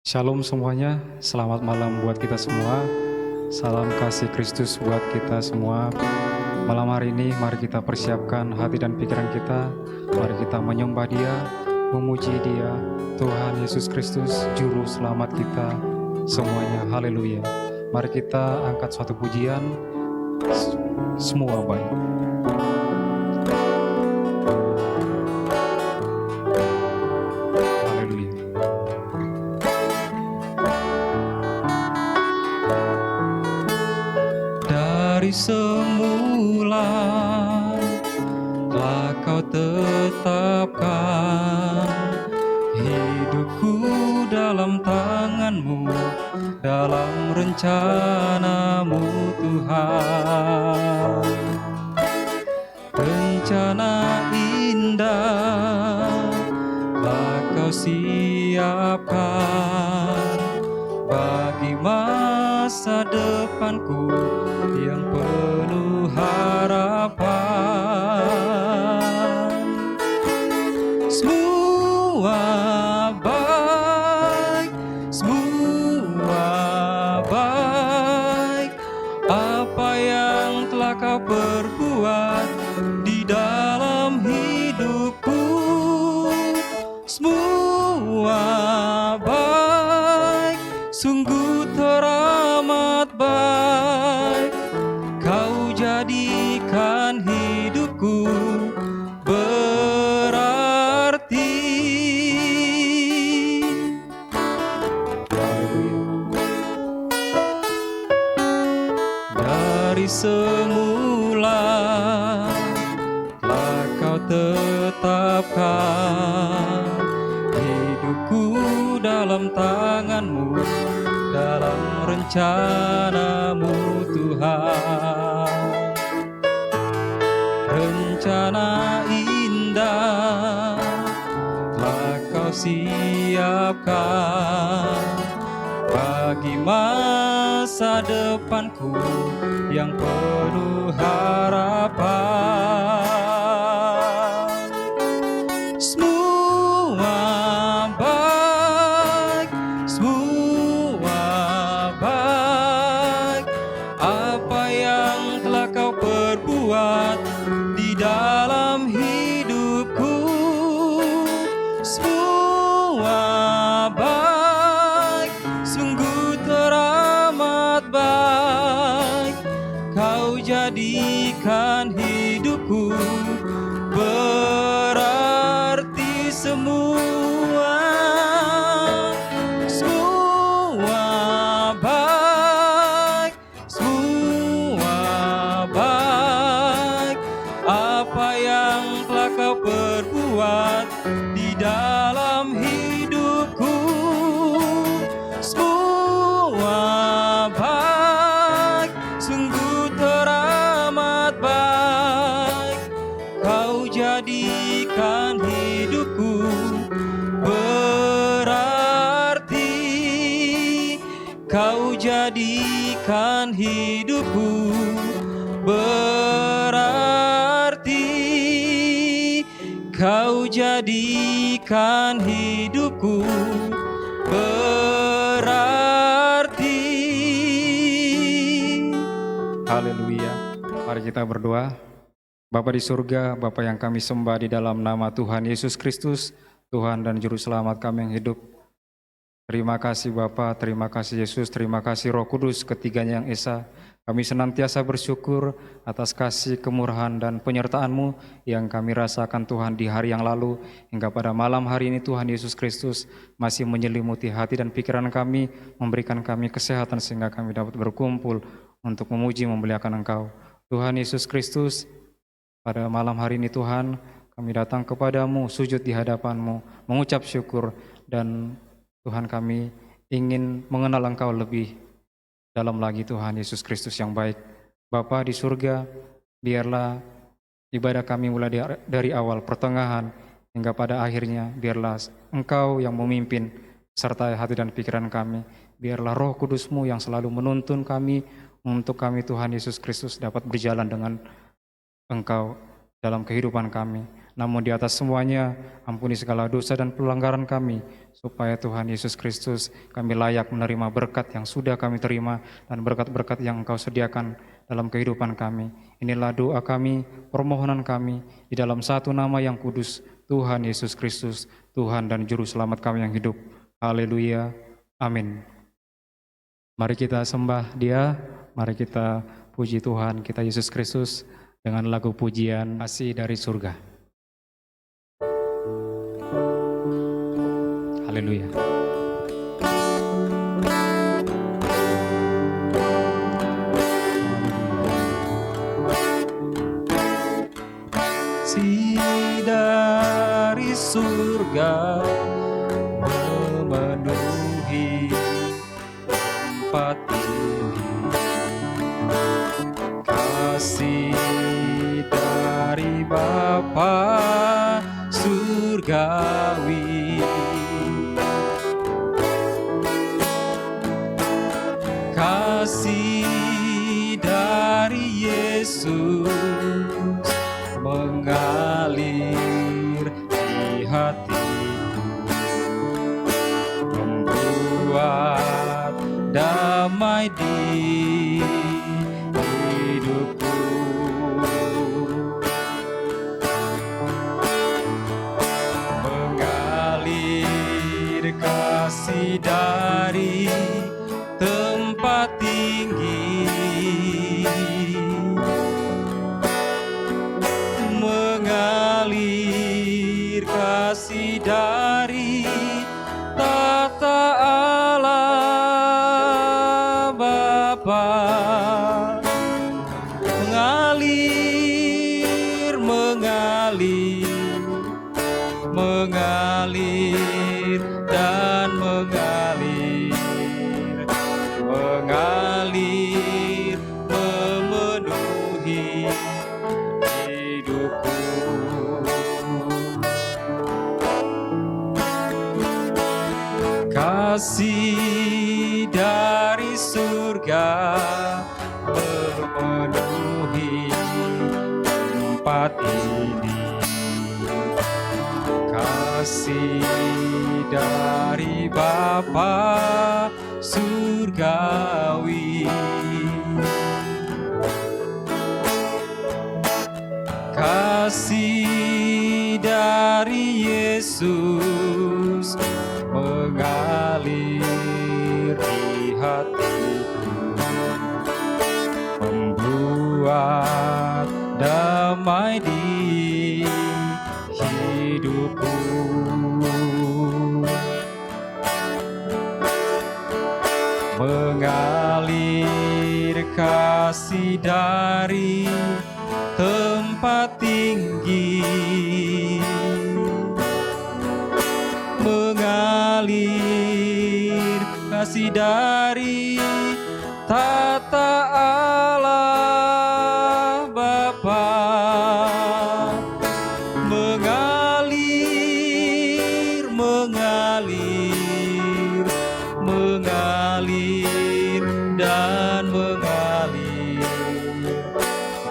Shalom semuanya, selamat malam buat kita semua. Salam kasih Kristus buat kita semua. Malam hari ini mari kita persiapkan hati dan pikiran kita. Mari kita menyembah Dia, memuji Dia, Tuhan Yesus Kristus, Juru Selamat kita semuanya. Haleluya. Mari kita angkat suatu pujian, semua baik. Dari semula telah Kau tetapkan hidupku dalam tangan-Mu, dalam rencana-Mu Tuhan. Rencana indah telah Kau siapkan bagi masa depanku yang penuh harapan. Semua baik, apa yang telah Kau perbuat di dalam hidupku. Semua baik, sungguh teramat baik. Kau jadikan hidupku berarti. Dari semula telah Kau tetapkan hidupku dalam tangan-Mu, dalam rencana-Mu Tuhan. Rencana indah telah Kau siapkan bagi masa depanku yang penuh harapan. Semua baik, apa yang telah Kau perbuat di dalam hidupku. Semua baik, sungguh teramat baik. Kau jadikan hidupku berarti semua. Semua baik, apa yang telah Kau perbuat di dalam hidupku. Semua baik, sungguh teramat baik. Kau jadikan hidupku berarti. Kau jadikan hidupku berarti. Kau jadikan hidupku berarti. Haleluya. Mari kita berdoa. Bapa di surga, Bapa yang kami sembah di dalam nama Tuhan Yesus Kristus, Tuhan dan Juru Selamat kami yang hidup. Terima kasih Bapa, terima kasih Yesus, terima kasih Roh Kudus, ketiganya yang esa. Kami senantiasa bersyukur atas kasih, kemurahan, dan penyertaan-Mu yang kami rasakan Tuhan di hari yang lalu. Hingga pada malam hari ini Tuhan Yesus Kristus masih menyelimuti hati dan pikiran kami, memberikan kami kesehatan sehingga kami dapat berkumpul untuk memuji memuliakan Engkau. Tuhan Yesus Kristus, pada malam hari ini Tuhan, kami datang kepadamu, sujud di hadapan-Mu, mengucap syukur, dan Tuhan kami ingin mengenal Engkau lebih dalam lagi Tuhan Yesus Kristus yang baik. Bapa di surga, biarlah ibadah kami mulai dari awal, pertengahan, hingga pada akhirnya, biarlah Engkau yang memimpin serta hati dan pikiran kami. Biarlah Roh Kudus-Mu yang selalu menuntun kami, untuk kami Tuhan Yesus Kristus dapat berjalan dengan Engkau dalam kehidupan kami. namun di atas semuanya ampuni segala dosa dan pelanggaran kami, supaya Tuhan Yesus Kristus kami layak menerima berkat yang sudah kami terima dan berkat-berkat yang Engkau sediakan dalam kehidupan kami. Inilah doa kami, permohonan kami di dalam satu nama yang kudus, Tuhan Yesus Kristus, Tuhan dan Juru Selamat kami yang hidup. Haleluya. Amin. Mari kita sembah Dia, mari kita puji Tuhan kita Yesus Kristus dengan lagu pujian Kasih dari Surga. Haleluya. Kasih dari surga memenuhi tempat ini, kasih dari Bapa surgawi, kasih dari Yesus mengalir di hatiku, membuat damai di hidupku. Mengalir kasih dari tempat tinggi, mengalir kasih dari tata Allah Bapa, mengalir, mengalir, mengalir dan mengalir, mengalir memenuhi hidupku. Kasih dari surga memenuhi tempat ini, kasih dari Bapa surgawi, kasih dari Yesus mengalir di hatiku, membuat damai di hidupku. Mengalir kasih dari tempat tinggi, mengalir kasih dari tata Allah Bapa, mengalir, mengalir, mengalir dan mengalir,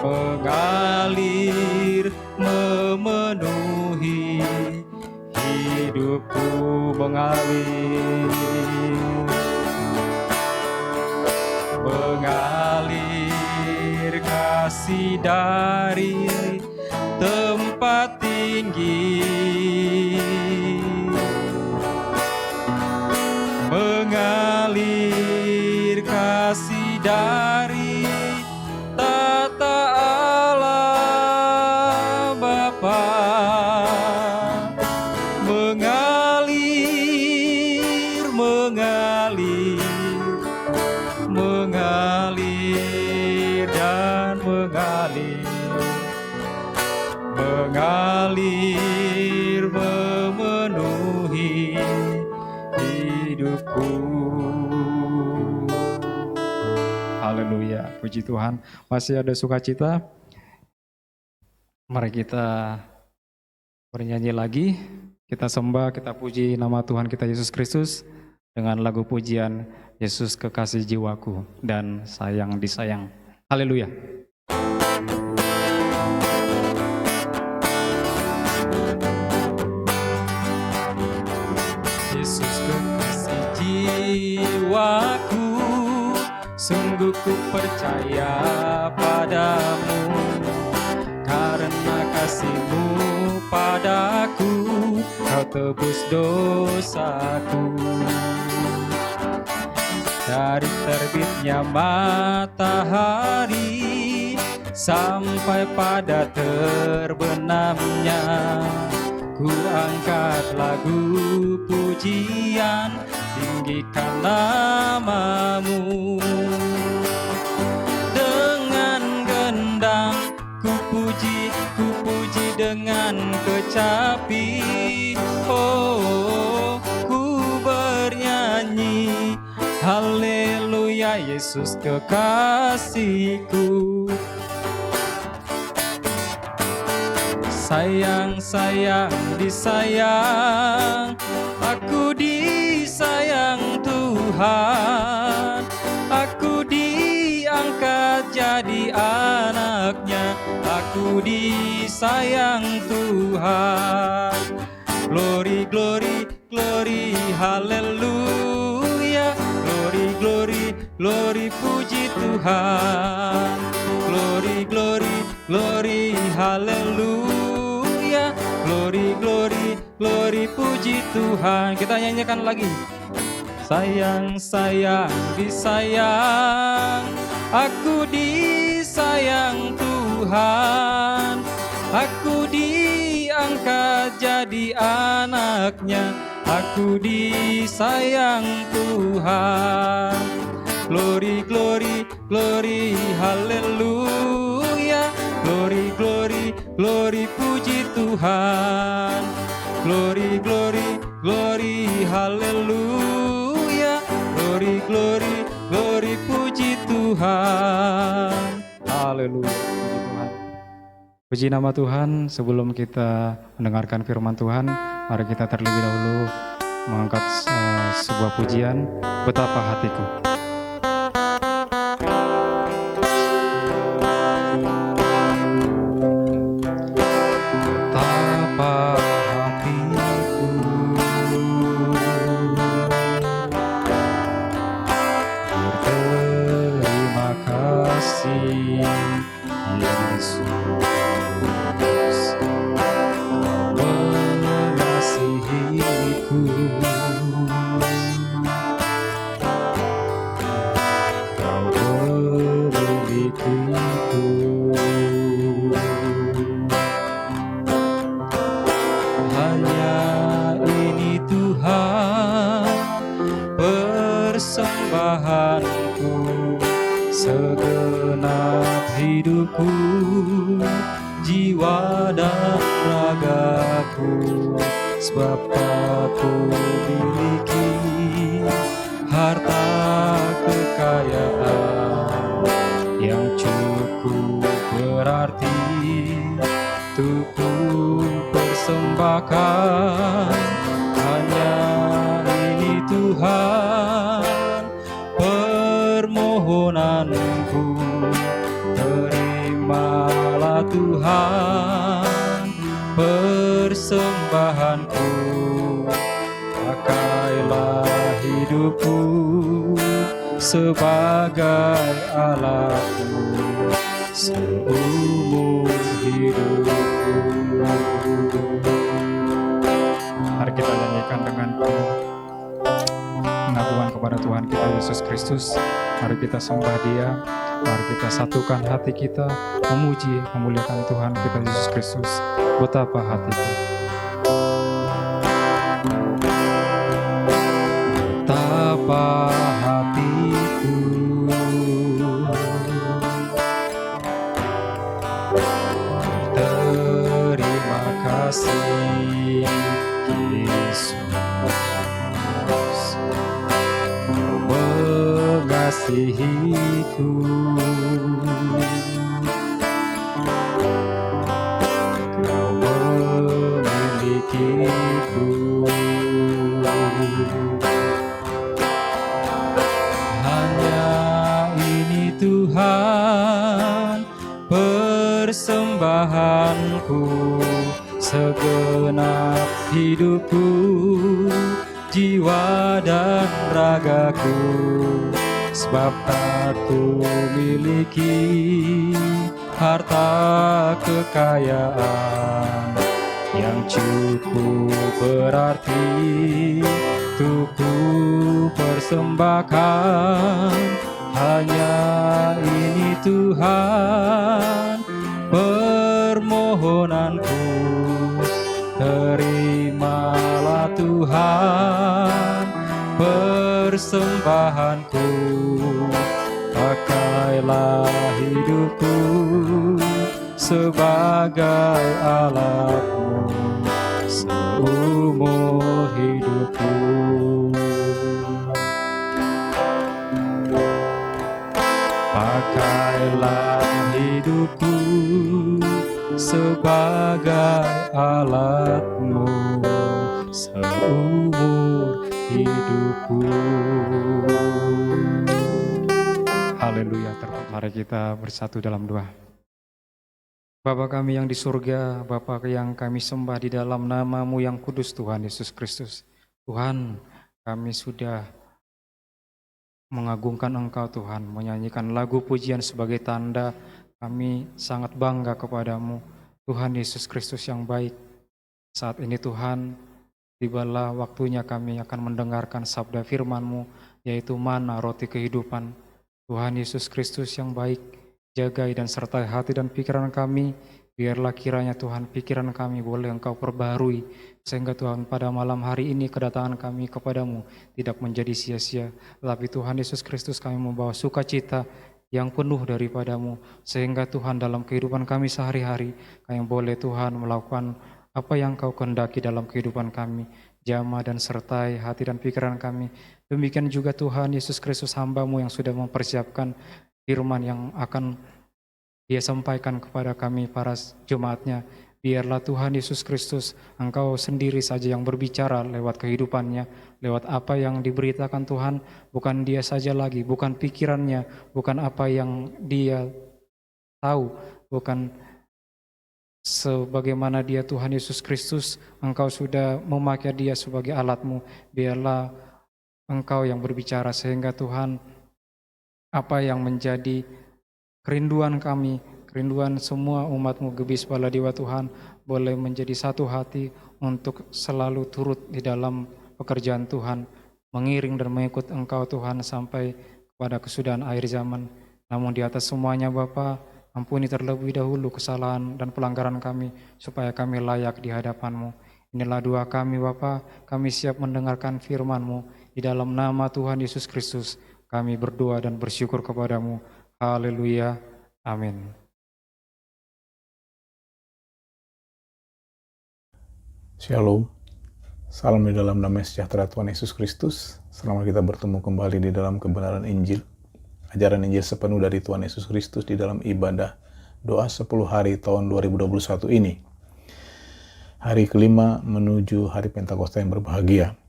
mengalir memenuhi hidupku, mengalir, mengalir kasih dari tempat tinggi, mengalir kasih dari tata Allah Bapa, mengalir, mengalir, mengalir dan mengalir, mengalir memenuhi hidupku. Haleluya, puji Tuhan. Masih ada sukacita. Mari kita bernyanyi lagi. Kita sembah, kita puji nama Tuhan kita Yesus Kristus dengan lagu pujian Yesus kekasih jiwaku dan sayang disayang. Haleluya. jiwaku, sungguh ku percaya padamu. Karena kasih-Mu padaku, Kau tebus dosaku. Dari terbitnya matahari sampai pada terbenamnya, ku angkat lagu pujian, tinggikan nama-Mu. Dengan gendang ku puji dengan kecapi. Oh, ku bernyanyi, haleluya Yesus kekasihku. Sayang, disayang, aku disayang Tuhan. Aku diangkat jadi anaknya, aku disayang Tuhan. Glory, glory, glory, haleluya. Glory, glory, glory, puji Tuhan. Glory, glory, glory, haleluya. Glory, glory, glory, puji Tuhan. Kita nyanyikan lagi. Sayang, disayang, aku disayang Tuhan. Aku diangkat jadi anaknya, aku disayang Tuhan. Glory, glory, glory, haleluya. Glory, glory, glory, puji Tuhan. Glory, glory, glory, haleluya. Glory, glory, glory, puji Tuhan. Haleluya, puji Tuhan. Puji nama Tuhan. Sebelum kita mendengarkan firman Tuhan, mari kita terlebih dahulu mengangkat sebuah pujian, Betapa Hatiku. Segenap hidupku, jiwa dan ragaku, sebab aku miliki harta kekayaan yang cukup berarti untuk ku persembahkan. Hanya ini Tuhan permohonanku, terimalah Tuhan persembahanku. Pakailah hidupku sebagai alatku seumur hidupku. Mari kita nyanyikan dengan pengakuan kepada Tuhan kita Yesus Kristus. Mari kita sembah Dia, mari kita satukan hati kita, memuji, memuliakan Tuhan kita Yesus Kristus. Betapa hatiku, betapa hatiku, terima kasih Yesus. Mengasihiku, Kau memilikiku. Hanya ini Tuhan persembahanku, segenap hidupku jiwa dan ragaku, sebab tak ku miliki harta kekayaan yang cukup berarti untuk ku persembahkan. Hanya ini Tuhan permohonanku, terimalah Tuhan persembahanku, pakailah hidupku sebagai alatmu seumur hidupku. Pakailah hidupku sebagai alatmu seumur hidupku. Haleluya. Mari kita bersatu dalam doa. Bapa kami yang di surga, Bapa yang kami sembah di dalam nama-Mu yang kudus Tuhan Yesus Kristus. Tuhan, kami sudah mengagungkan Engkau Tuhan, menyanyikan lagu pujian sebagai tanda kami sangat bangga kepadamu, Tuhan Yesus Kristus yang baik. Saat ini Tuhan, tibalah waktunya kami akan mendengarkan sabda firman-Mu, yaitu mana roti kehidupan. Tuhan Yesus Kristus yang baik, jagai dan sertai hati dan pikiran kami, biarlah kiranya Tuhan pikiran kami boleh Engkau perbarui, sehingga Tuhan pada malam hari ini kedatangan kami kepadamu tidak menjadi sia-sia, tetapi Tuhan Yesus Kristus kami membawa sukacita yang penuh daripadamu, sehingga Tuhan dalam kehidupan kami sehari-hari, kami boleh Tuhan melakukan apa yang Kau kehendaki dalam kehidupan kami, jamah dan sertai hati dan pikiran kami. Demikian juga Tuhan Yesus Kristus hamba-Mu yang sudah mempersiapkan firman yang akan Dia sampaikan kepada kami para jemaat-Nya. Biarlah Tuhan Yesus Kristus, Engkau sendiri saja yang berbicara lewat kehidupannya, lewat apa yang diberitakan Tuhan, bukan dia saja lagi, bukan pikirannya, bukan apa yang dia tahu, bukan sebagaimana dia Tuhan Yesus Kristus, Engkau sudah memakai dia sebagai alat-Mu. Biarlah Engkau yang berbicara, sehingga Tuhan apa yang menjadi kerinduan kami, kerinduan semua umat-Mu gebis bala dewa Tuhan, boleh menjadi satu hati untuk selalu turut di dalam pekerjaan Tuhan, mengiring dan mengikut Engkau Tuhan sampai kepada kesudahan akhir zaman. Namun di atas semuanya Bapa, ampuni terlebih dahulu kesalahan dan pelanggaran kami, supaya kami layak di hadapan-Mu. Inilah doa kami Bapa, kami siap mendengarkan firman-Mu. Di dalam nama Tuhan Yesus Kristus, kami berdoa dan bersyukur kepadamu. Haleluya. Amin. Shalom. Salam di dalam damai sejahtera Tuhan Yesus Kristus. Selamat kita bertemu kembali di dalam kebenaran Injil. Ajaran Injil sepenuh dari Tuhan Yesus Kristus di dalam ibadah doa 10 hari tahun 2021 ini. Hari kelima menuju hari Pentakosta yang berbahagia.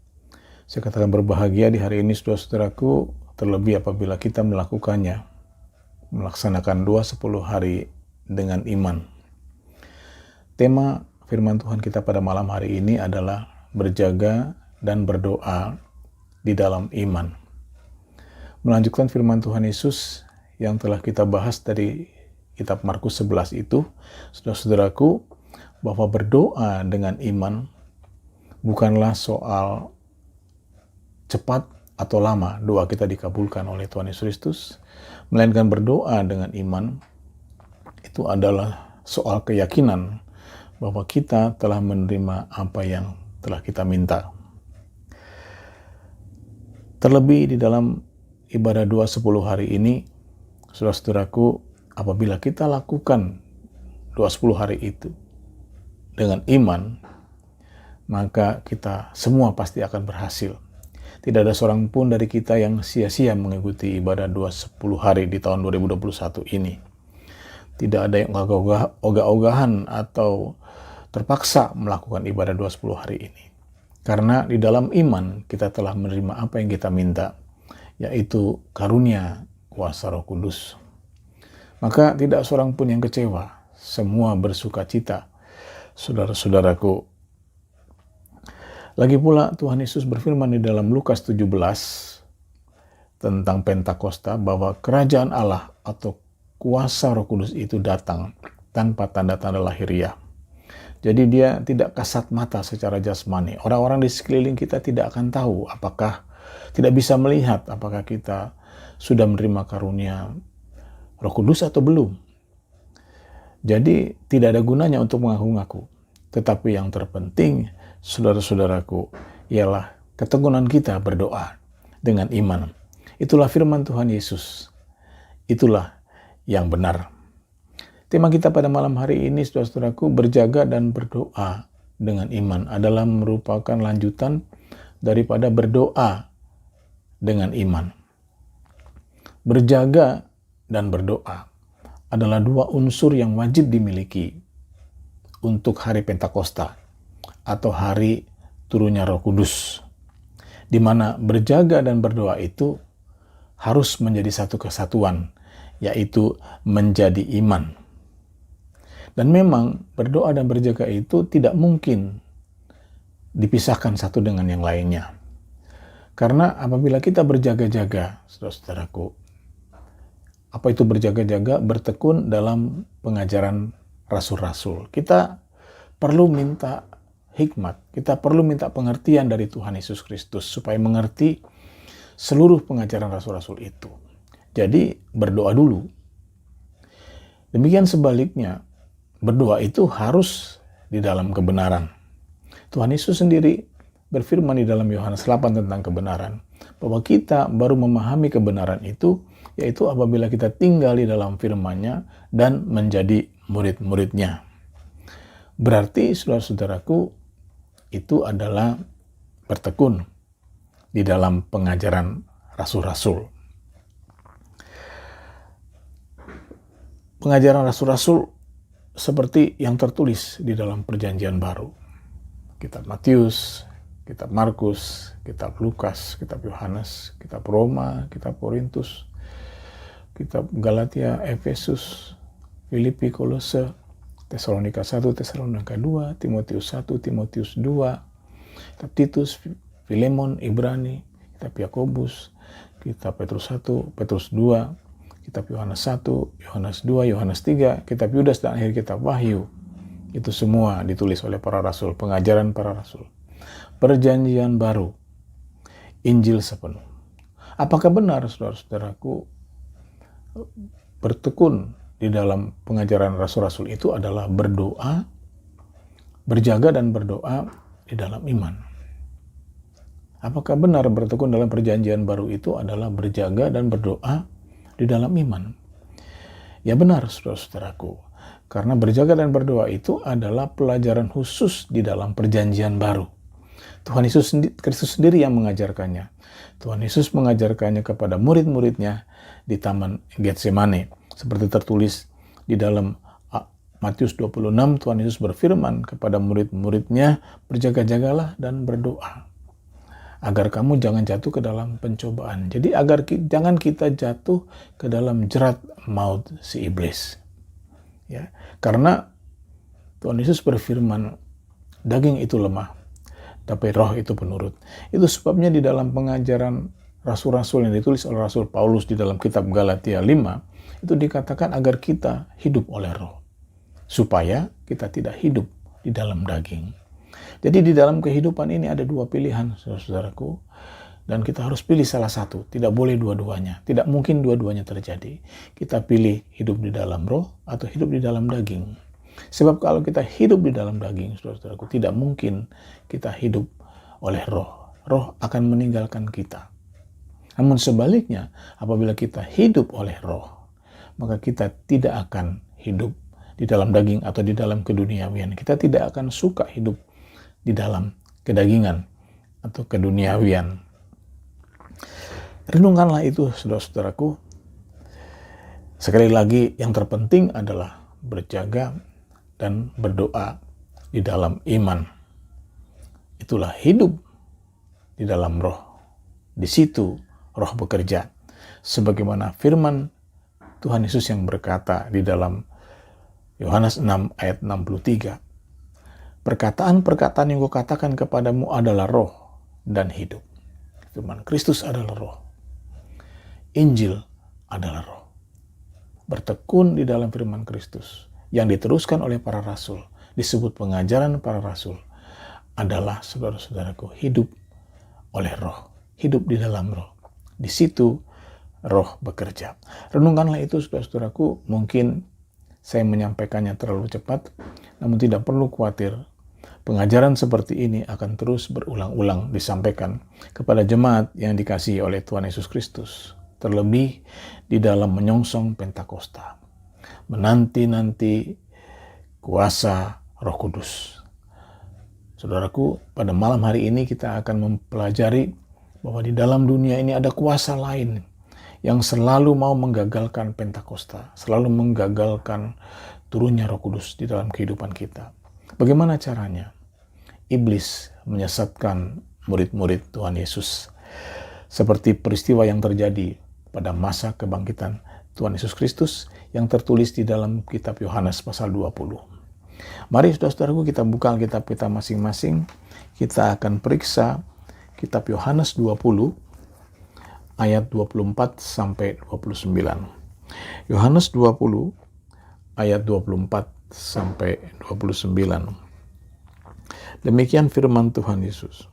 Saya katakan berbahagia di hari ini saudara-saudaraku, terlebih apabila kita melakukannya, melaksanakan doa 10 hari dengan iman. Tema firman Tuhan kita pada malam hari ini adalah berjaga dan berdoa di dalam iman. Melanjutkan firman Tuhan Yesus yang telah kita bahas dari kitab Markus 11 itu, saudara-saudaraku, bahwa berdoa dengan iman bukanlah soal cepat atau lama doa kita dikabulkan oleh Tuhan Yesus Kristus, melainkan berdoa dengan iman itu adalah soal keyakinan bahwa kita telah menerima apa yang telah kita minta. Terlebih di dalam ibadah doa 10 hari ini, saudara-saudaraku, apabila kita lakukan doa 10 hari itu dengan iman, maka kita semua pasti akan berhasil. Tidak ada seorang pun dari kita yang sia-sia mengikuti ibadah doa 10 hari di tahun 2021 ini. Tidak ada yang ogah-ogahan atau terpaksa melakukan ibadah doa 10 hari ini. Karena di dalam iman kita telah menerima apa yang kita minta, yaitu karunia kuasa Roh Kudus. Maka tidak seorang pun yang kecewa, semua bersuka cita. Saudara-saudaraku, Lagi pula Tuhan Yesus berfirman di dalam Lukas 17 tentang Pentakosta bahwa kerajaan Allah atau kuasa Roh Kudus itu datang tanpa tanda-tanda lahiriah. Jadi dia tidak kasat mata secara jasmani. Orang-orang di sekeliling kita tidak akan tahu apakah, tidak bisa melihat apakah kita sudah menerima karunia Roh Kudus atau belum. Jadi tidak ada gunanya untuk mengaku-ngaku. Tetapi yang terpenting, saudara-saudaraku, ialah ketekunan kita berdoa dengan iman. Itulah firman Tuhan Yesus. Itulah yang benar. Tema kita pada malam hari ini, saudara-saudaraku, berjaga dan berdoa dengan iman adalah merupakan lanjutan daripada berdoa dengan iman. Berjaga dan berdoa adalah dua unsur yang wajib dimiliki untuk hari Pentakosta atau hari turunnya Roh Kudus, di mana berjaga dan berdoa itu harus menjadi satu kesatuan, yaitu menjadi iman. Dan memang berdoa dan berjaga itu tidak mungkin dipisahkan satu dengan yang lainnya. Karena apabila kita berjaga-jaga, saudara-saudaraku, apa itu berjaga-jaga? Bertekun dalam pengajaran rasul-rasul. Kita perlu minta hikmat, kita perlu minta pengertian dari Tuhan Yesus Kristus supaya mengerti seluruh pengajaran rasul-rasul itu. Jadi berdoa dulu. Demikian sebaliknya, berdoa itu harus di dalam kebenaran. Tuhan Yesus sendiri berfirman di dalam Yohanes 8 tentang kebenaran, bahwa kita baru memahami kebenaran itu, yaitu apabila kita tinggal di dalam firman-Nya dan menjadi murid-muridnya. Berarti saudara-saudaraku, itu adalah bertekun di dalam pengajaran rasul-rasul. Pengajaran rasul-rasul seperti yang tertulis di dalam Perjanjian Baru. Kitab Matius, kitab Markus, kitab Lukas, kitab Yohanes, kitab Roma, kitab Korintus, kitab Galatia, Efesus, Filipi, Kolose, Tesalonika 1, Tesalonika 2, Timotius 1, Timotius 2, kitab Titus, Filemon, Ibrani, kitab Yakobus, kitab Petrus 1, Petrus 2, kitab Yohanes 1, Yohanes 2, Yohanes 3, kitab Yudas, dan akhir kitab Wahyu. Itu semua ditulis oleh para rasul, pengajaran para rasul. Perjanjian Baru, Injil sepenuh. Apakah benar, saudara-saudaraku, bertekun di dalam pengajaran rasul-rasul itu adalah berdoa, berjaga dan berdoa di dalam iman? Apakah benar bertekun dalam Perjanjian Baru itu adalah berjaga dan berdoa di dalam iman? Ya benar, saudara-saudaraku. Karena berjaga dan berdoa itu adalah pelajaran khusus di dalam Perjanjian Baru. Tuhan Yesus Kristus sendiri yang mengajarkannya. Tuhan Yesus mengajarkannya kepada murid-muridnya di Taman Getsemane. Seperti tertulis di dalam Matius 26, Tuhan Yesus berfirman kepada murid-muridnya, berjaga-jagalah dan berdoa, agar kamu jangan jatuh ke dalam pencobaan. Jadi jangan kita jatuh ke dalam jerat maut si iblis. Ya, karena Tuhan Yesus berfirman, daging itu lemah, tapi roh itu penurut. Itu sebabnya di dalam pengajaran rasul-rasul yang ditulis oleh Rasul Paulus di dalam kitab Galatia 5, itu dikatakan agar kita hidup oleh roh, supaya kita tidak hidup di dalam daging. Jadi di dalam kehidupan ini ada dua pilihan, saudara-saudaraku, dan kita harus pilih salah satu. Tidak boleh dua-duanya. Tidak mungkin dua-duanya terjadi. Kita pilih hidup di dalam roh atau hidup di dalam daging. Sebab kalau kita hidup di dalam daging, saudara-saudaraku, tidak mungkin kita hidup oleh roh. Roh akan meninggalkan kita. Namun sebaliknya, apabila kita hidup oleh roh, maka kita tidak akan hidup di dalam daging atau di dalam keduniawian. Kita tidak akan suka hidup di dalam kedagingan atau keduniawian. Renungkanlah itu, saudara-saudaraku. Sekali lagi, yang terpenting adalah berjaga dan berdoa di dalam iman. Itulah hidup di dalam roh. Di situ roh bekerja. Sebagaimana firman Tuhan Yesus yang berkata di dalam Yohanes 6 ayat 63. Perkataan-perkataan yang kukatakan kepadamu adalah roh dan hidup. Firman Kristus adalah roh. Injil adalah roh. Bertekun di dalam firman Kristus yang diteruskan oleh para rasul, disebut pengajaran para rasul, adalah, saudara-saudaraku, hidup oleh roh. Hidup di dalam roh. Di situ roh bekerja. Renungkanlah itu, saudara-saudaraku. Mungkin saya menyampaikannya terlalu cepat, namun tidak perlu khawatir. Pengajaran seperti ini akan terus berulang-ulang disampaikan kepada jemaat yang dikasihi oleh Tuhan Yesus Kristus. Terlebih di dalam menyongsong Pentakosta. Menanti-nanti kuasa Roh Kudus. Saudaraku, pada malam hari ini kita akan mempelajari bahwa di dalam dunia ini ada kuasa lain yang selalu mau menggagalkan Pentakosta, selalu menggagalkan turunnya Roh Kudus di dalam kehidupan kita. Bagaimana caranya? Iblis menyesatkan murid-murid Tuhan Yesus. Seperti peristiwa yang terjadi pada masa kebangkitan Tuhan Yesus Kristus yang tertulis di dalam kitab Yohanes pasal 20. Mari saudara-saudaraku, kita buka Alkitab kita masing-masing. Kita akan periksa kitab Yohanes 20 ayat 24 sampai 29. Yohanes 20 ayat 24 sampai 29. Demikian firman Tuhan Yesus.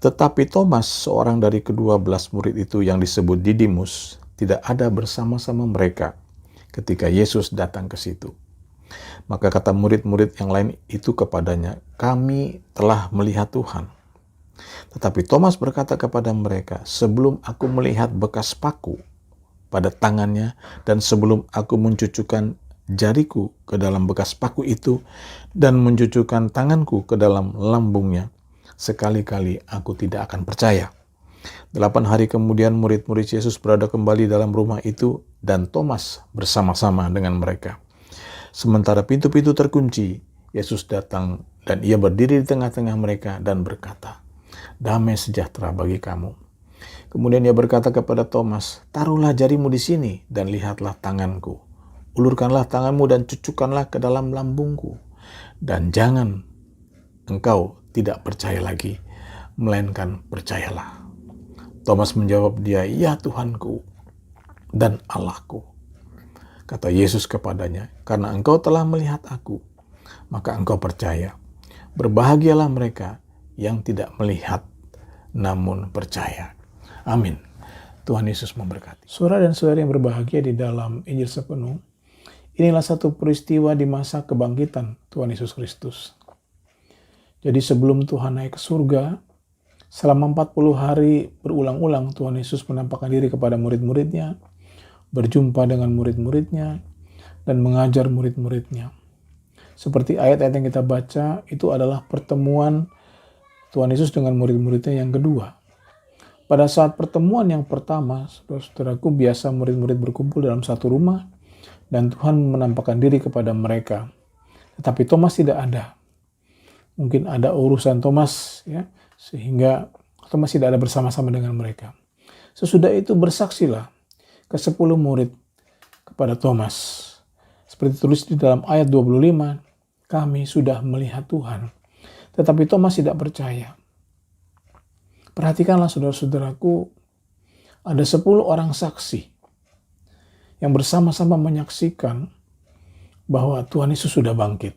Tetapi Thomas, seorang dari ke-12 murid itu yang disebut Didimus, tidak ada bersama-sama mereka ketika Yesus datang ke situ. Maka kata murid-murid yang lain itu kepadanya, "Kami telah melihat Tuhan." Tetapi Thomas berkata kepada mereka, "Sebelum aku melihat bekas paku pada tangannya dan sebelum aku mencucukkan jariku ke dalam bekas paku itu dan mencucukkan tanganku ke dalam lambungnya, sekali-kali aku tidak akan percaya." 8 hari kemudian murid-murid Yesus berada kembali dalam rumah itu dan Thomas bersama-sama dengan mereka. Sementara pintu-pintu terkunci, Yesus datang dan ia berdiri di tengah-tengah mereka dan berkata, "Damai sejahtera bagi kamu." Kemudian ia berkata kepada Thomas, "Taruhlah jarimu di sini dan lihatlah tanganku. Ulurkanlah tanganmu dan cucukkanlah ke dalam lambungku. Dan jangan engkau tidak percaya lagi, melainkan percayalah." Thomas menjawab dia, "Ya Tuhanku dan Allahku." Kata Yesus kepadanya, "Karena engkau telah melihat aku, maka engkau percaya. Berbahagialah mereka yang tidak melihat, namun percaya." Amin. Tuhan Yesus memberkati. Saudara dan saudari yang berbahagia di dalam Injil Sepenuh, inilah satu peristiwa di masa kebangkitan Tuhan Yesus Kristus. Jadi sebelum Tuhan naik ke surga, selama 40 hari berulang-ulang Tuhan Yesus menampakkan diri kepada murid-muridnya, berjumpa dengan murid-muridnya, dan mengajar murid-muridnya. Seperti ayat-ayat yang kita baca, itu adalah pertemuan Tuhan Yesus dengan murid-muridnya yang kedua. Pada saat pertemuan yang pertama, saudara-saudaraku, biasa murid-murid berkumpul dalam satu rumah, dan Tuhan menampakkan diri kepada mereka. Tetapi Thomas tidak ada. Mungkin ada urusan Thomas, ya, sehingga Thomas tidak ada bersama-sama dengan mereka. Sesudah itu bersaksilah ke-10 murid kepada Thomas. Seperti tulis di dalam ayat 25, "Kami sudah melihat Tuhan." Tetapi Thomas tidak percaya. Perhatikanlah saudara-saudaraku, ada 10 orang saksi yang bersama-sama menyaksikan bahwa Tuhan Yesus sudah bangkit.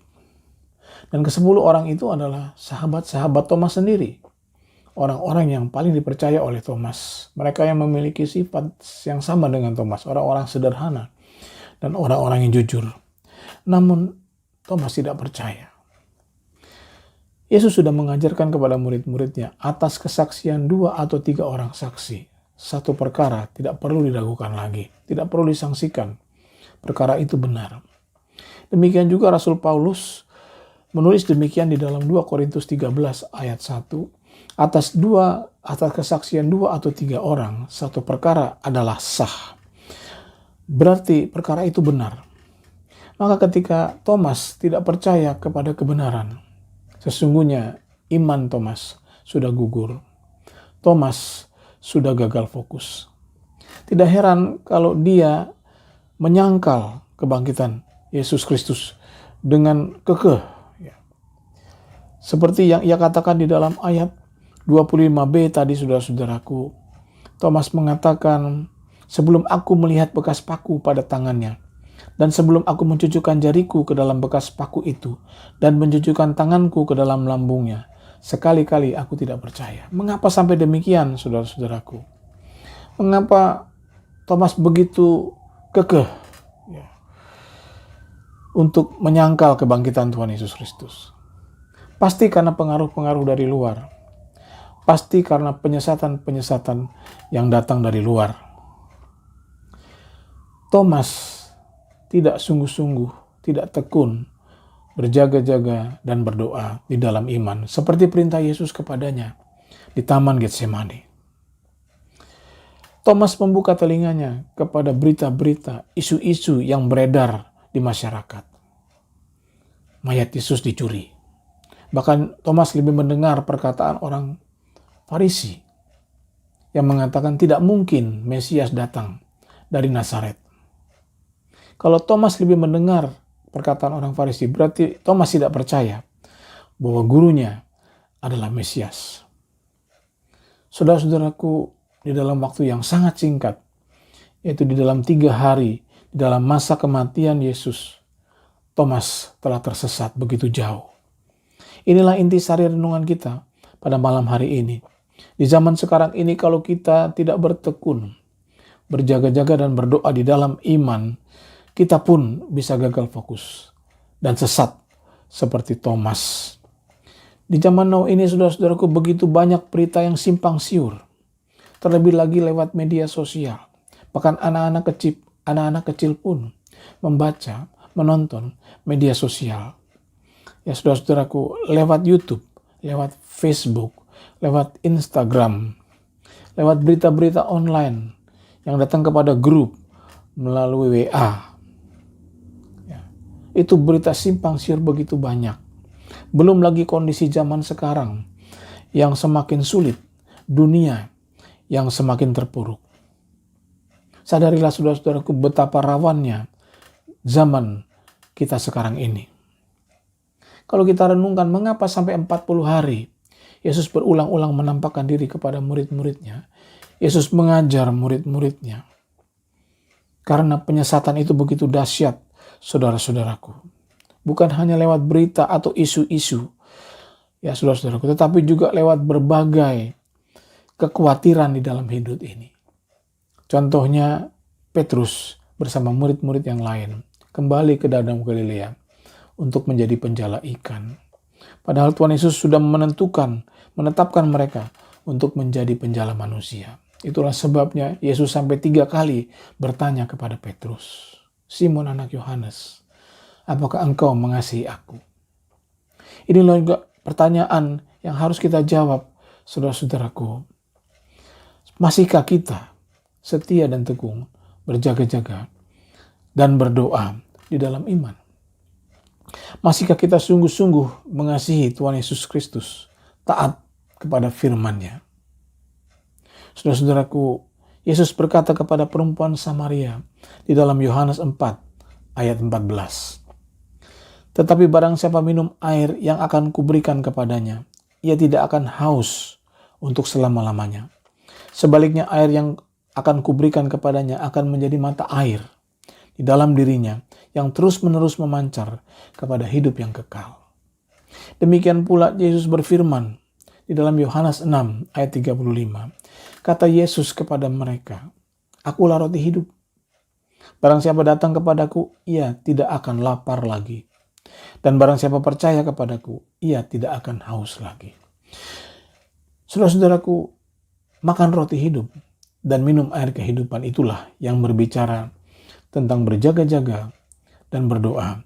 Dan ke-10 orang itu adalah sahabat-sahabat Thomas sendiri. Orang-orang yang paling dipercaya oleh Thomas. Mereka yang memiliki sifat yang sama dengan Thomas. Orang-orang sederhana dan orang-orang yang jujur. Namun Thomas tidak percaya. Yesus sudah mengajarkan kepada murid-muridnya, atas kesaksian 2 atau 3 orang saksi, satu perkara tidak perlu diragukan lagi. Tidak perlu disangsikan. Perkara itu benar. Demikian juga Rasul Paulus menulis demikian di dalam 2 Korintus 13 ayat 1. Atas kesaksian 2 atau 3 orang, satu perkara adalah sah. Berarti perkara itu benar. Maka ketika Thomas tidak percaya kepada kebenaran, sesungguhnya iman Thomas sudah gugur. Thomas sudah gagal fokus. Tidak heran kalau dia menyangkal kebangkitan Yesus Kristus dengan kekeh. Seperti yang ia katakan di dalam ayat 25b tadi, saudara-saudaraku, Thomas mengatakan, sebelum aku melihat bekas paku pada tangannya, dan sebelum aku mencucukkan jariku ke dalam bekas paku itu, dan mencucukkan tanganku ke dalam lambungnya, sekali-kali aku tidak percaya. Mengapa sampai demikian, saudara-saudaraku? Mengapa Thomas begitu kekeh untuk menyangkal kebangkitan Tuhan Yesus Kristus? Pasti karena pengaruh-pengaruh dari luar. Pasti karena penyesatan-penyesatan yang datang dari luar. Thomas tidak sungguh-sungguh, tidak tekun, berjaga-jaga dan berdoa di dalam iman, seperti perintah Yesus kepadanya di Taman Getsemani. Thomas membuka telinganya kepada berita-berita, isu-isu yang beredar di masyarakat. Mayat Yesus dicuri. Bahkan Thomas lebih mendengar perkataan orang Farisi yang mengatakan tidak mungkin Mesias datang dari Nazaret. Kalau Thomas lebih mendengar perkataan orang Farisi, berarti Thomas tidak percaya bahwa gurunya adalah Mesias. Saudara-saudaraku, di dalam waktu yang sangat singkat, yaitu di dalam 3 hari, di dalam masa kematian Yesus, Thomas telah tersesat begitu jauh. Inilah intisari renungan kita pada malam hari ini. Di zaman sekarang ini, kalau kita tidak bertekun, berjaga-jaga dan berdoa di dalam iman, kita pun bisa gagal fokus dan sesat seperti Thomas. Di zaman now ini, saudara-saudaraku, begitu banyak berita yang simpang siur. Terlebih lagi lewat media sosial. Bahkan anak-anak kecil pun membaca, menonton media sosial. Ya, saudara-saudaraku, lewat YouTube, lewat Facebook, lewat Instagram, lewat berita-berita online yang datang kepada grup melalui WA. Ya, itu berita simpang siur begitu banyak. Belum lagi kondisi zaman sekarang yang semakin sulit, dunia yang semakin terpuruk. Sadarilah, saudara-saudaraku, betapa rawannya zaman kita sekarang ini. Kalau kita renungkan, mengapa sampai 40 hari Yesus berulang-ulang menampakkan diri kepada murid-muridnya. Yesus mengajar murid-muridnya. Karena penyesatan itu begitu dahsyat, saudara-saudaraku. Bukan hanya lewat berita atau isu-isu, ya saudara-saudaraku, tetapi juga lewat berbagai kekhawatiran di dalam hidup ini. Contohnya, Petrus bersama murid-murid yang lain kembali ke Danau Galilea untuk menjadi penjala ikan. Padahal Tuhan Yesus sudah menetapkan mereka untuk menjadi penjala manusia. Itulah sebabnya Yesus sampai 3 kali bertanya kepada Petrus, Simon anak Yohanes, apakah engkau mengasihi aku? Inilah juga pertanyaan yang harus kita jawab, saudara-saudaraku. Masihkah kita setia dan tekun, berjaga-jaga, dan berdoa di dalam iman? Masihkah kita sungguh-sungguh mengasihi Tuhan Yesus Kristus, taat kepada firman-Nya? Saudara-saudaraku, Yesus berkata kepada perempuan Samaria di dalam Yohanes 4 ayat 14. Tetapi barang siapa minum air yang akan kuberikan kepadanya, ia tidak akan haus untuk selama-lamanya. Sebaliknya, air yang akan kuberikan kepadanya akan menjadi mata air di dalam dirinya yang terus-menerus memancar kepada hidup yang kekal. Demikian pula Yesus berfirman di dalam Yohanes 6 ayat 35. Kata Yesus kepada mereka, Akulah roti hidup. Barang siapa datang kepadaku, ia tidak akan lapar lagi. Dan barang siapa percaya kepadaku, ia tidak akan haus lagi. Saudara-saudaraku, makan roti hidup dan minum air kehidupan itulah yang berbicara tentang berjaga-jaga dan berdoa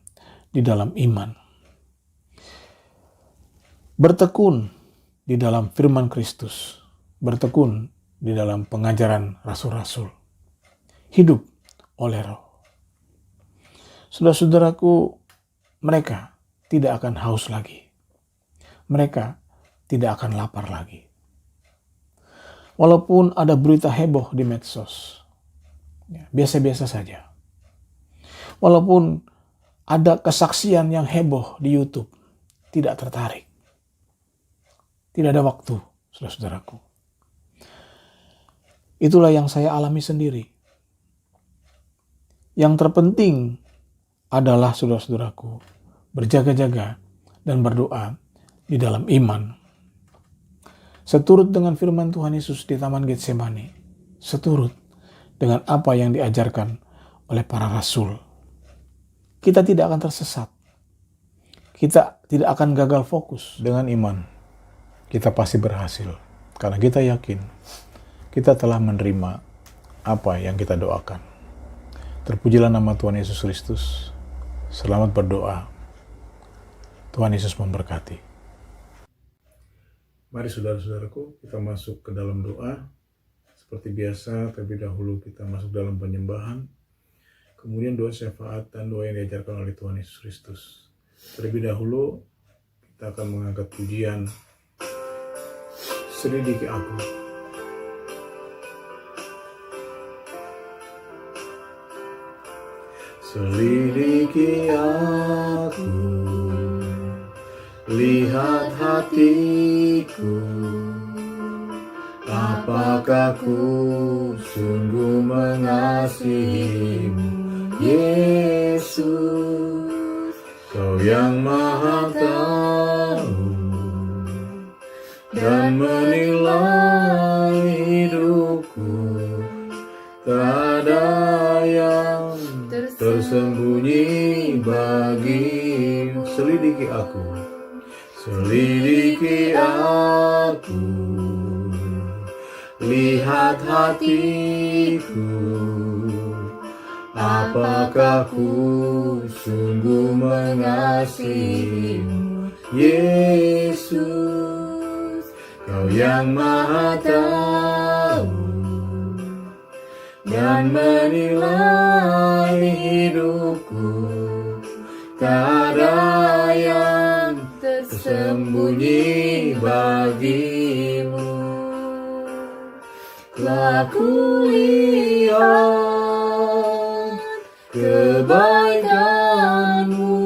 di dalam iman. Bertekun di dalam firman Kristus. Bertekun di dalam pengajaran rasul-rasul. Hidup oleh Roh. Saudara-saudaraku, mereka tidak akan haus lagi. Mereka tidak akan lapar lagi. Walaupun ada berita heboh di medsos, biasa-biasa saja. Walaupun ada kesaksian yang heboh di YouTube, tidak tertarik. Tidak ada waktu, saudara-saudaraku. Itulah yang saya alami sendiri. Yang terpenting adalah, saudara-saudaraku, berjaga-jaga dan berdoa di dalam iman. Seturut dengan firman Tuhan Yesus di Taman Getsemani. Seturut dengan apa yang diajarkan oleh para rasul. Kita tidak akan tersesat. Kita tidak akan gagal fokus. Dengan iman, kita pasti berhasil. Karena kita yakin, kita telah menerima apa yang kita doakan. Terpujilah nama Tuhan Yesus Kristus. Selamat berdoa. Tuhan Yesus memberkati. Mari saudara-saudaraku, kita masuk ke dalam doa. Seperti biasa, terlebih dahulu kita masuk dalam penyembahan. Kemudian doa syafaat dan doa yang diajarkan oleh Tuhan Yesus Kristus. Terlebih dahulu, kita akan mengangkat pujian Selidiki Aku. Selidiki aku, lihat hatiku, apakah ku sungguh mengasihimu, Yesus, Kau yang Maha Tahu dan menilai hidupku, tak ada yang tersembunyi bagimu. Selidiki aku, selidiki aku, lihat hatiku, apakah ku sungguh mengasihimu, Yesus, Kau yang Maha Tahu dan menilai hidupku, tak ada yang tersembunyi bagimu. Telah kulihat kebaikan-Mu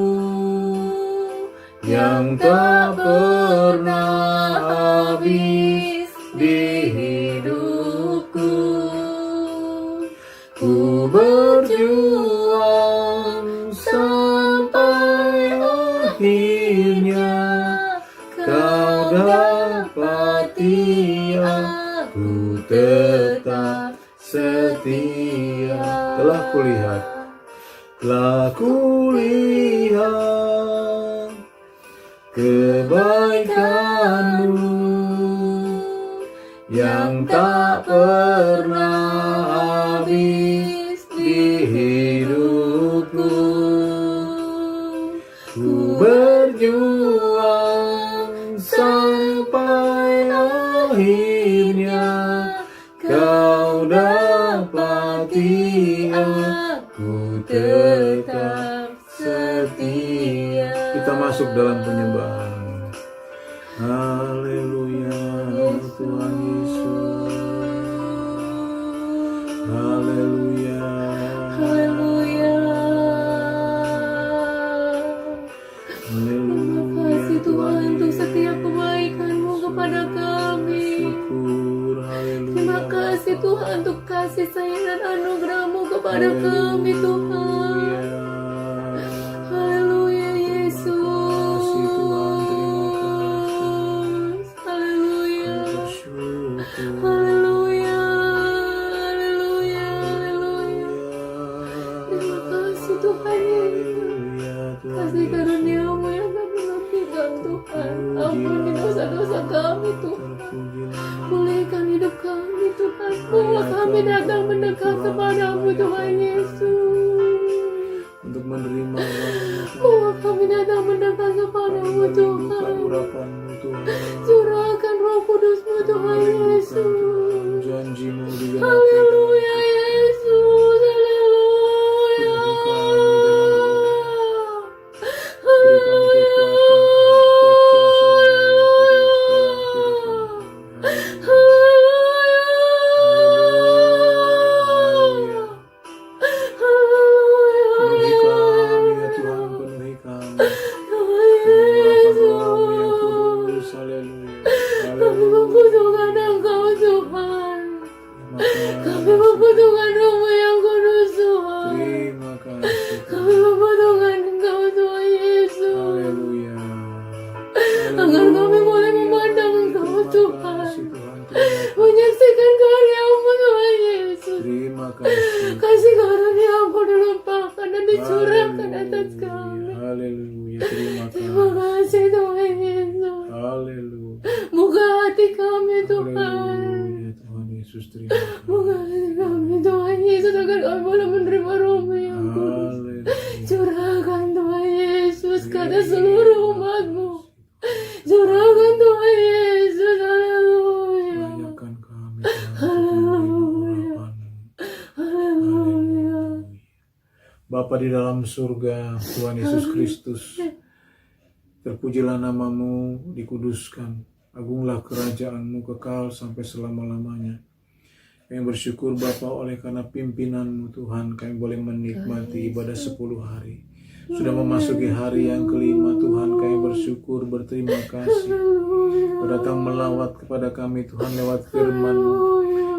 yang tak pernah habis di hidupku. Ku berjuang sampai akhirnya Kau dapati aku tetap setia. Telah kulihat kebaikan-Mu yang tak pernah habis di hidupku. Ku berjuang sampai akhirnya Kau dapati aku tetap setia. Kita masuk dalam penyembahan. Haleluya, Tuhan Yesus. Haleluya. Haleluya. Haleluya. Terima kasih Tuhan untuk setiap kebaikan-Mu kepada kami. Syukur. Haleluya. Terima kasih Tuhan untuk kasih sayang dan anugerah-Mu kepada kami Tuhan. Haleluya Yesus. Haleluya. Haleluya. Haleluya. Haleluya. Terima kasih Tuhan Yesus. Kasih karunia-Mu yang tak menghentikan Tuhan. Ampuni dosa-dosa kami Tuhan. Pulihkan hidup kami Tuhan. Bawa kami datang mendekat kepadamu Tuhan Yesus. Untuk menerima Bawa kami datang mendekat kepadamu Tuhan. urapan-Mu Tuhan. Curahkan Roh Kudus-Mu Tuhan Yesus. Janji-Mu digenapi. Haleluya Yesus. Haleluya. Haleluya. Penuhi kami ya Tuhan, penuhi kami. Urapan Roh-Mu yang kudus. Haleluya. membutuhkan rohmu yang kudus Tuhan. Terima kasih Kami Tuhan. membutuhkan Engkau Tuhan Yesus. Haleluya. Agar kami boleh memandang Engkau Terima Tuhan. kasih Tuhan. Terima kasih. Menyaksikan karya-Mu Tuhan Yesus. Terima kasih. Kasih karunia-Mu dilimpahkan dan dicurahkan atas kami. Haleluya. Terima Terima kasih. kasih Tuhan Yesus. Haleluya. Buka hati kami Tuhan. Haleluya. Tuhan Yesus, terima kasih. Buka hati kami Tuhan Yesus agar kami boleh menerima rohmu yang kudus. Haleluya. Curahkan Tuhan Yesus ke atas seluruh umat-Mu. Curahkan Tuhan Yesus. Haleluya. Layakkan kami Tuhan untuk menerima urapan-Mu. Haleluya. Bapa di dalam surga, Tuhan Yesus Kristus, terpujilah nama-Mu, dikuduskan. Agunglah kerajaan-Mu kekal sampai selama-lamanya. Kami bersyukur Bapa oleh karena pimpinan-Mu Tuhan, kami boleh menikmati ibadah 10 hari. Sudah memasuki hari yang kelima Tuhan, kami bersyukur, berterima kasih. Kau datang melawat kepada kami Tuhan lewat firman-Mu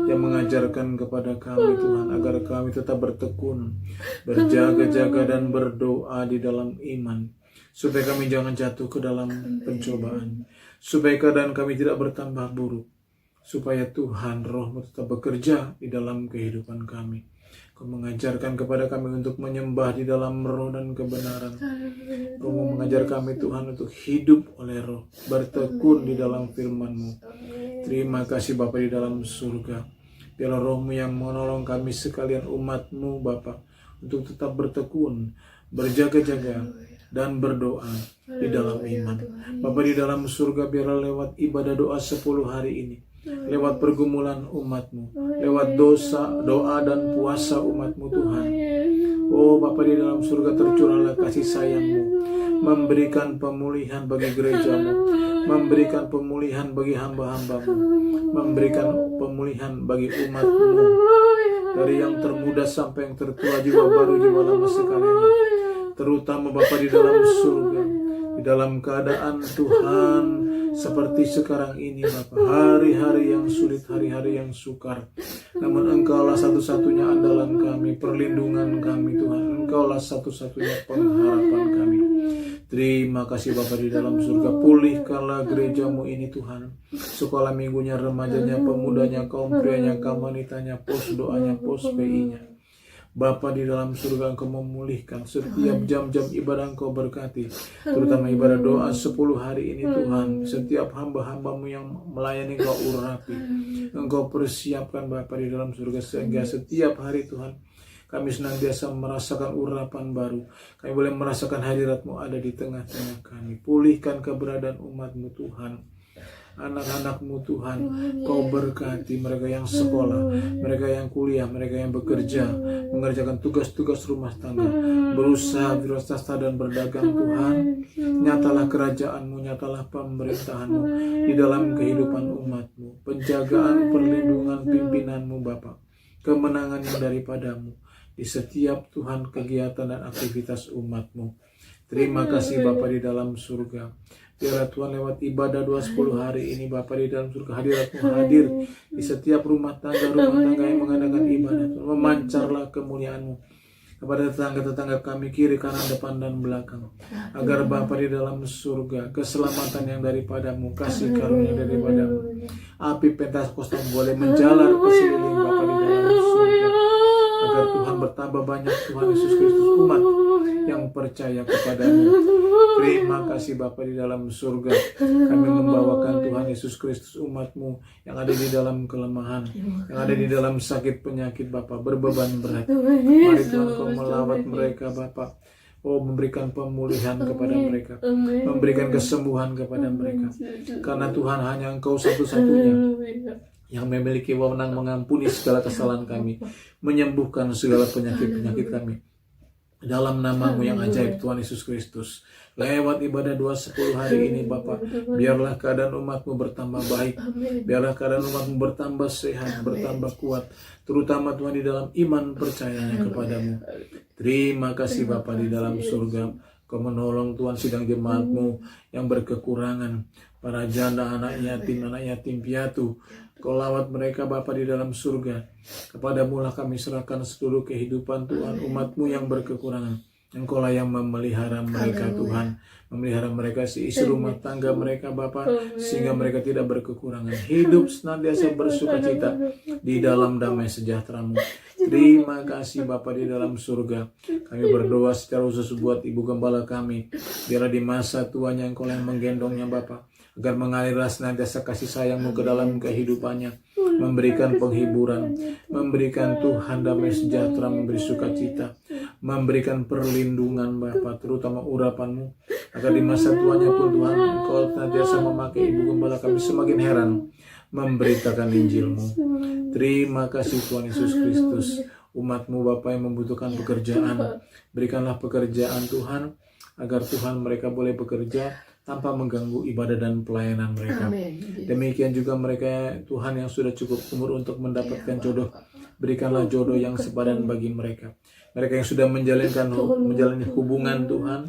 yang mengajarkan kepada kami Tuhan agar kami tetap bertekun, berjaga-jaga dan berdoa di dalam iman, supaya kami jangan jatuh ke dalam pencobaan, supaya keadaan kami tidak bertambah buruk, supaya Tuhan Roh-Mu tetap bekerja di dalam kehidupan kami. Kau mengajarkan kepada kami untuk menyembah di dalam roh dan kebenaran. Kau mengajar kami Tuhan untuk hidup oleh roh, bertekun di dalam firman-Mu. Terima kasih Bapa di dalam surga. Biarlah Roh-Mu yang menolong kami sekalian umat-Mu Bapa untuk tetap bertekun, berjaga-jaga dan berdoa di dalam iman. Bapa di dalam surga, biarlah lewat ibadah doa 10 hari ini, lewat pergumulan umat-Mu, lewat doa dan puasa umat-Mu Tuhan. Oh Bapa di dalam surga, tercurahlah kasih sayang-Mu, memberikan pemulihan bagi gereja-Mu, memberikan pemulihan bagi hamba-hamba-Mu, memberikan pemulihan bagi umat-Mu, dari yang termuda sampai yang tertua, jiwa baru, jiwa lama sekalian. Terutama Bapa di dalam surga, di dalam keadaan Tuhan seperti sekarang ini Bapa, hari-hari yang sulit, hari-hari yang sukar, namun Engkaulah satu-satunya andalan kami, perlindungan kami Tuhan. Engkaulah satu-satunya pengharapan kami. Terima kasih Bapa di dalam surga. Pulihkanlah gereja-Mu ini Tuhan, sekolah minggunya, remajanya, pemudanya, kaum prianya, kaum wanitanya, pos doanya, pos PI-nya. Bapa di dalam surga, Engkau memulihkan setiap jam-jam ibadah, Engkau berkati, terutama ibadah doa 10 hari ini Tuhan. Setiap hamba-hamba-Mu yang melayani Engkau urapi, Engkau persiapkan Bapa di dalam surga, sehingga setiap hari Tuhan kami senantiasa merasakan urapan baru. Kami boleh merasakan hadirat-Mu ada di tengah-tengah kami. Pulihkan keberadaan umat-Mu Tuhan, anak-anak-Mu Tuhan. Kau berkati mereka yang sekolah, mereka yang kuliah, mereka yang bekerja, mengerjakan tugas-tugas rumah tangga, berusaha wirausaha dan berdagang Tuhan. Nyatalah kerajaan-Mu, nyatalah pemerintahan-Mu di dalam kehidupan umat-Mu. Penjagaan, perlindungan, pimpinan-Mu Bapa, kemenangan yang daripada-Mu di setiap Tuhan kegiatan dan aktivitas umat-Mu. Terima kasih Bapa di dalam surga. Biarlah Tuhan lewat ibadah 10 hari ini Bapa di dalam surga, hadirat-Mu hadir di setiap rumah tangga yang mengadakan ibadah. Tuhan, memancarlah kemuliaan-Mu kepada tetangga-tetangga kami, kiri, kanan, depan, dan belakang. Agar Bapa di dalam surga, keselamatan yang daripada-Mu, kasih karunia daripada-Mu, api Pentakosta boleh menjalar ke sekeliling Bapa di dalam surga. Agar Tuhan bertambah banyak Tuhan Yesus Kristus umat yang percaya kepada-Mu. Terima kasih Bapa di dalam surga. Kami membawakan Tuhan Yesus Kristus umat-Mu yang ada di dalam kelemahan, yang ada di dalam sakit penyakit Bapa, berbeban berat. Mari Tuhan Kau melawat mereka Bapa. Oh, memberikan pemulihan kepada mereka, memberikan kesembuhan kepada mereka. Karena Tuhan hanya Engkau satu-satunya yang memiliki wewenang mengampuni segala kesalahan kami, menyembuhkan segala penyakit-penyakit kami. Dalam nama-Mu yang ajaib Tuhan Yesus Kristus, lewat ibadah 10 hari ini Bapa, biarlah keadaan umat-Mu bertambah baik, biarlah keadaan umat-Mu bertambah sehat, bertambah kuat, terutama Tuhan di dalam iman percayanya kepada-Mu. Terima kasih Bapa di dalam surga. Kau menolong Tuhan sidang jemaat-Mu yang berkekurangan. para janda, anak yatim piatu. Kau lawat mereka Bapa di dalam surga. Kepadamu lah kami serahkan seluruh kehidupan Tuhan, umat-Mu yang berkekurangan. Engkau lah yang memelihara mereka Tuhan, memelihara mereka seisi rumah tangga mereka Bapa, sehingga mereka tidak berkekurangan. Hidup senantiasa bersukacita di dalam damai sejahtera-Mu. Terima kasih Bapa di dalam surga. Kami berdoa secara khusus buat Ibu Gembala kami. Biarlah di masa tuanya Engkau yang menggendongnya Bapa, agar mengalirlah senantiasa kasih sayang-Mu ke dalam kehidupannya, memberikan penghiburan, memberikan Tuhan damai sejahtera, memberi sukacita, memberikan perlindungan Bapa, terutama urapan-Mu, agar di masa tuanya pun Tuhan Engkau senantiasa memakai Ibu Gembala kami semakin heran memberitakan Injil-Mu. Terima kasih Tuhan Yesus Kristus. Umat-Mu Bapa yang membutuhkan pekerjaan, berikanlah pekerjaan Tuhan, agar Tuhan mereka boleh bekerja tanpa mengganggu ibadah dan pelayanan mereka. Demikian juga mereka Tuhan yang sudah cukup umur untuk mendapatkan jodoh, berikanlah jodoh yang sepadan bagi mereka. Mereka yang sudah menjalani hubungan Tuhan,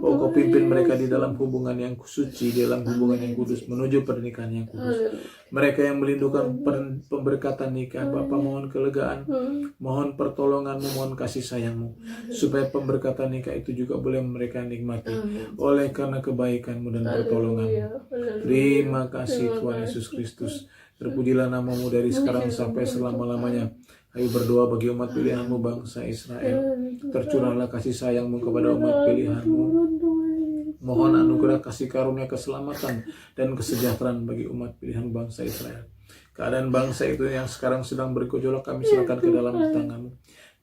Kau pimpin mereka di dalam hubungan yang suci, di dalam hubungan yang kudus, menuju pernikahan yang kudus. Mereka yang merindukan pemberkatan nikah, Bapa mohon kelegaan, mohon pertolongan-Mu, mohon kasih sayang-Mu, supaya pemberkatan nikah itu juga boleh mereka nikmati oleh karena kebaikan-Mu dan pertolongan-Mu. Terima kasih Tuhan Yesus Kristus. Terpujilah nama-Mu dari sekarang sampai selama-lamanya. Ayo berdoa bagi umat pilihan-Mu bangsa Israel. Tercurahlah kasih sayang-Mu kepada umat pilihan-Mu. Mohon anugerah kasih karunia keselamatan dan kesejahteraan bagi umat pilihan bangsa Israel. Keadaan bangsa itu yang sekarang sedang bergejolak kami serahkan ke dalam tangan-Mu.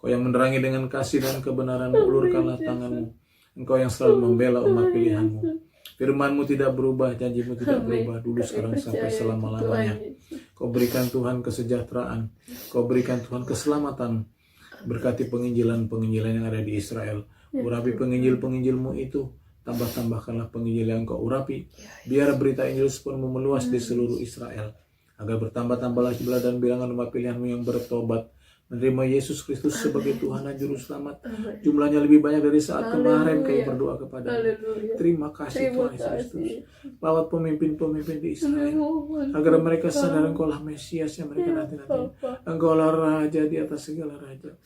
Kau yang menerangi dengan kasih dan kebenaran, ulurkanlah tangan-Mu. Engkau yang selalu membela umat pilihan-Mu. Firman-Mu tidak berubah, janji-Mu tidak berubah, dulu sekarang sampai selama-lamanya. Kau berikan Tuhan kesejahteraan, Kau berikan Tuhan keselamatan. Berkati penginjilan-penginjilan yang ada di Israel. Urapi penginjil-penginjil-Mu itu, tambah-tambahkanlah penginjil yang Kau urapi. Biar berita Injil sepenuhnya meluas di seluruh Israel, agar bertambah-tambahlah jumlah dan bilangan umat pilihan-Mu yang bertobat, menerima Yesus Kristus sebagai Tuhan dan Juru Selamat. Jumlahnya lebih banyak dari saat kemarin kami berdoa kepada-Mu. Terima kasih Tuhan Yesus Kristus. Lawat pemimpin-pemimpin di Israel, agar mereka sadar Engkau lah Mesias yang mereka nanti-nanti. Engkau lah Raja di atas segala raja.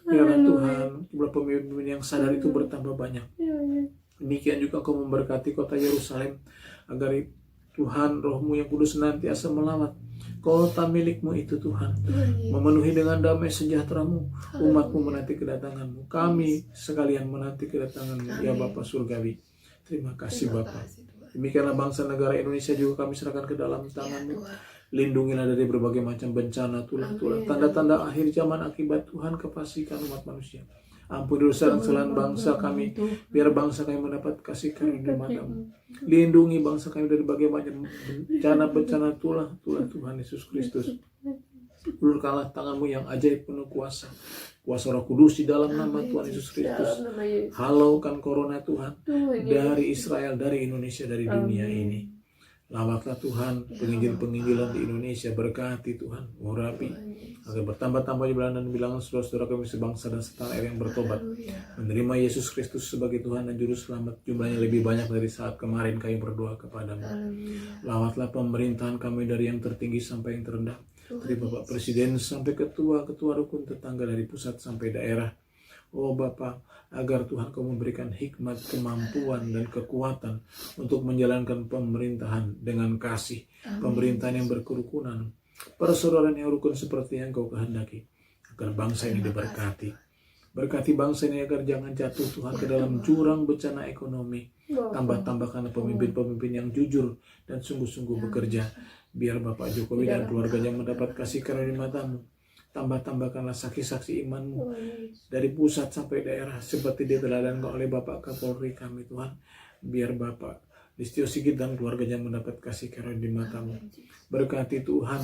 Biarlah Tuhan, jumlah pemimpin yang sadar itu bertambah banyak. Demikian juga Engkau memberkati kota Yerusalem, agar Tuhan Roh-Mu yang kudus senantiasa melawat kota milik-Mu itu Tuhan, memenuhi dengan damai sejahtera-Mu. Umat-Mu menanti kedatangan-Mu, kami sekalian menanti kedatangan-Mu, ya Bapa Surgawi. Terima kasih Bapa. Demikianlah bangsa negara Indonesia juga kami serahkan ke dalam tangan-Mu. Lindungilah dari berbagai macam bencana, tulah-tulah, tanda-tanda akhir zaman akibat Tuhan kefasikan umat manusia. Ampuni dosa dan kesalahan bangsa kami, biar bangsa kami mendapat kasih karunia mata-Mu. Lindungi bangsa kami dari berbagai macam bencana tulah Tuhan Yesus Kristus. Ulurkanlah tangan-Mu yang ajaib penuh kuasa Roh Kudus di dalam nama Tuhan Yesus Kristus. Halaukan corona Tuhan dari Israel, dari Indonesia, dari dunia ini. Lawatlah Tuhan penginjil-penginjilan di Indonesia, berkati Tuhan, urapi agar bertambah-tambah jumlah dan bilangan saudara-saudara kami sebangsa dan setanah air yang bertobat, menerima Yesus Kristus sebagai Tuhan dan Juru Selamat. Jumlahnya lebih banyak dari saat kemarin kami berdoa kepada-Mu. Lawatlah pemerintahan kami dari yang tertinggi sampai yang terendah, dari Bapak Presiden sampai ketua-ketua rukun tetangga, dari pusat sampai daerah. Oh Bapa, agar Tuhan Kau memberikan hikmat, kemampuan, dan kekuatan untuk menjalankan pemerintahan dengan kasih, pemerintahan yang berkerukunan, persaudaraan yang rukun seperti yang Kau kehendaki, agar bangsa ini diberkati. Berkati bangsa ini agar jangan jatuh Tuhan ke dalam jurang bencana ekonomi. Tambah-tambahkan pemimpin-pemimpin yang jujur dan sungguh-sungguh bekerja, biar Bapak Jokowi dan keluarganya mendapat kasih karunia mata-Mu. Tambah-tambahkanlah saksi-saksi iman-Mu dari pusat sampai daerah, seperti diteladankan oleh Bapak Kapolri kami Tuhan. Biar Bapak Listio Sigit dan keluarganya mendapat kasih karunia di mata-Mu. Berkati Tuhan,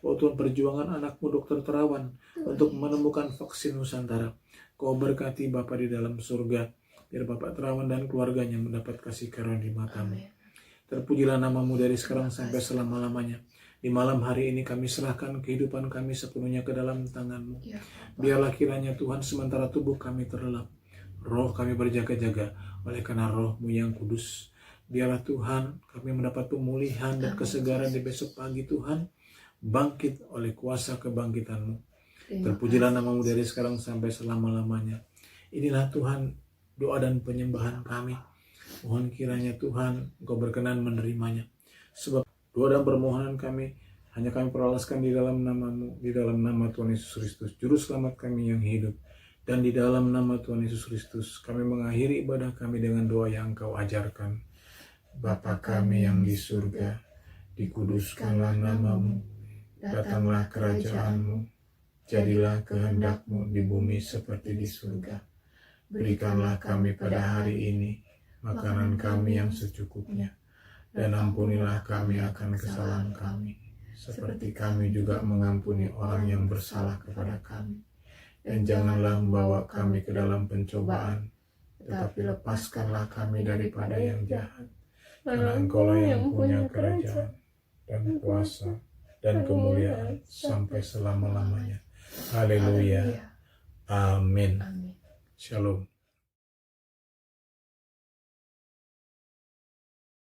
oh Tuhan, perjuangan anak-Mu Dr. Terawan untuk menemukan vaksin Nusantara. Kau berkati Bapak di dalam surga, biar Bapak Terawan dan keluarganya mendapat kasih karunia di mata-Mu. Terpujilah nama-Mu dari sekarang sampai selama-lamanya. Di malam hari ini kami serahkan kehidupan kami sepenuhnya ke dalam tangan-Mu. Biarlah kiranya Tuhan sementara tubuh kami terlelap, roh kami berjaga-jaga oleh karena Roh-Mu yang kudus. Biarlah Tuhan kami mendapat pemulihan dan kesegaran di besok pagi Tuhan. Bangkit oleh kuasa kebangkitan-Mu. Terpujilah nama-Mu dari sekarang sampai selama-lamanya. Inilah Tuhan doa dan penyembahan kami. Mohon kiranya Tuhan Engkau berkenan menerimanya. Sebab doa dan permohonan kami hanya kami peralaskan di dalam nama-Mu, di dalam nama Tuhan Yesus Kristus, Juru Selamat kami yang hidup. Dan di dalam nama Tuhan Yesus Kristus kami mengakhiri ibadah kami dengan doa yang Engkau ajarkan. Bapa kami yang di surga, dikuduskanlah nama-Mu. Datanglah kerajaan-Mu, jadilah kehendak-Mu di bumi seperti di surga. Berikanlah kami pada hari ini makanan kami yang secukupnya, dan ampunilah kami akan kesalahan kami, seperti kami juga mengampuni orang yang bersalah kepada kami. Dan janganlah membawa kami ke dalam pencobaan, tetapi lepaskanlah kami daripada yang jahat. Karena Engkau-lah yang punya kerajaan dan kuasa dan kemuliaan sampai selama-lamanya. Haleluya. Amin. Shalom.